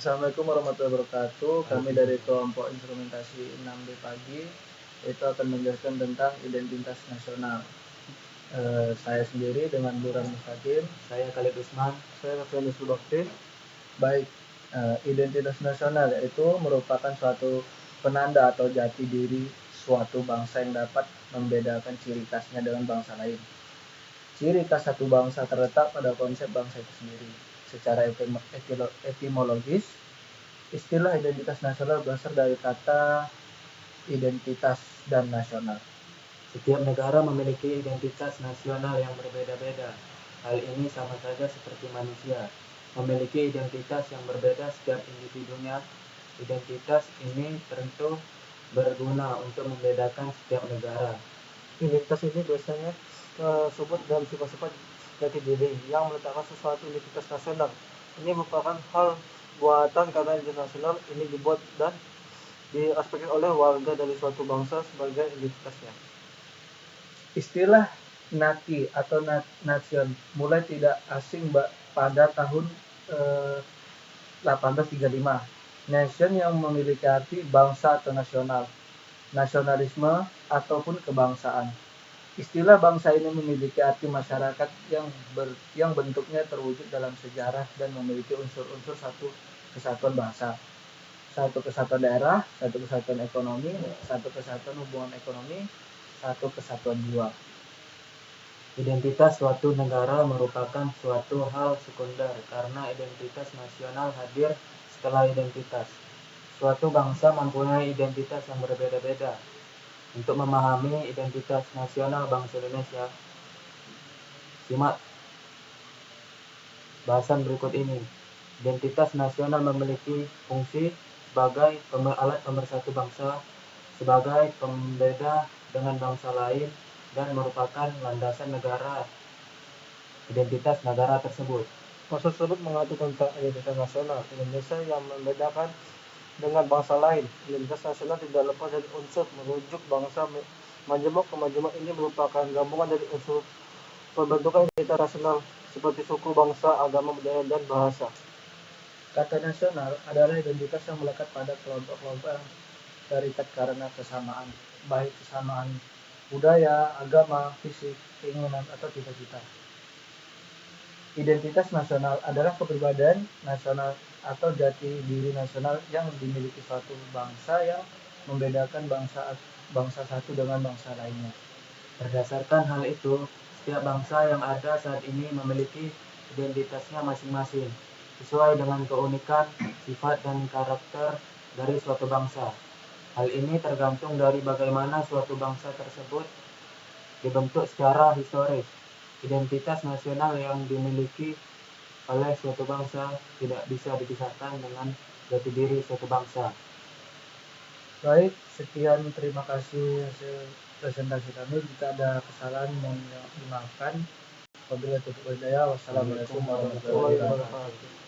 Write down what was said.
Assalamualaikum warahmatullahi wabarakatuh. Kami dari kelompok instrumentasi 6B pagi itu akan menjelaskan tentang identitas nasional. Saya sendiri dengan Burhan Mustaqim. Saya Khalid Usman. Saya Novianus Bakti. Baik, identitas nasional yaitu merupakan suatu penanda atau jati diri suatu bangsa yang dapat membedakan ciri khasnya dengan bangsa lain. Ciri khas satu bangsa terletak pada konsep bangsa itu sendiri. Secara etimologis, istilah identitas nasional berasal dari kata identitas dan nasional. Setiap negara memiliki identitas nasional yang berbeda-beda. Hal ini sama saja seperti manusia, memiliki identitas yang berbeda setiap individunya. Identitas ini tentu berguna untuk membedakan setiap negara. Identitas ini biasanya disebut dalam sifat-sifat jati diri yang meletakkan sesuatu identitas nasional. Ini merupakan hal buatan karena identitas nasional ini dibuat dan diaspekkan oleh warga dari suatu bangsa sebagai identitasnya. Istilah nati atau nation mulai tidak asing pada tahun 1835. Nation yang memiliki arti bangsa atau nasional, nasionalisme ataupun kebangsaan. Istilah bangsa ini memiliki arti masyarakat yang bentuknya terwujud dalam sejarah dan memiliki unsur-unsur satu kesatuan bangsa, satu kesatuan daerah, satu kesatuan ekonomi, satu kesatuan hubungan ekonomi, satu kesatuan jiwa. Identitas suatu negara merupakan suatu hal sekunder karena identitas nasional hadir setelah identitas. Suatu bangsa mempunyai identitas yang berbeda-beda. Untuk memahami identitas nasional bangsa Indonesia, simak bahasan berikut ini. Identitas nasional memiliki fungsi sebagai alat pemersatu bangsa, sebagai pembeda dengan bangsa lain, dan merupakan landasan negara identitas negara tersebut. Maksud tersebut mengatur tentang identitas nasional Indonesia yang membedakan dengan bangsa lain. Identitas nasional tidak lepas dari unsur merujuk bangsa majemuk. Majemuk ini merupakan gabungan dari unsur pembentukan identitas nasional seperti suku, bangsa, agama, budaya, dan bahasa. Kata nasional adalah identitas yang melekat pada kelompok-kelompok yang terikat karena kesamaan, baik kesamaan budaya, agama, fisik, keinginan, atau cita-cita. Identitas nasional adalah kepribadian nasional atau jati diri nasional yang dimiliki suatu bangsa yang membedakan bangsa satu dengan bangsa lainnya. Berdasarkan hal itu, setiap bangsa yang ada saat ini memiliki identitasnya masing-masing, sesuai dengan keunikan, sifat, dan karakter dari suatu bangsa. Hal ini tergantung dari bagaimana suatu bangsa tersebut dibentuk secara historis. Identitas nasional yang dimiliki oleh suatu bangsa tidak bisa dipisahkan dengan jati diri suatu bangsa. Baik, sekian, terima kasih hasil presentasi kami. Jika ada kesalahan mohon dimaafkan. Wabillahi taufiq wal hidayah. Wassalamualaikum warahmatullahi wabarakatuh.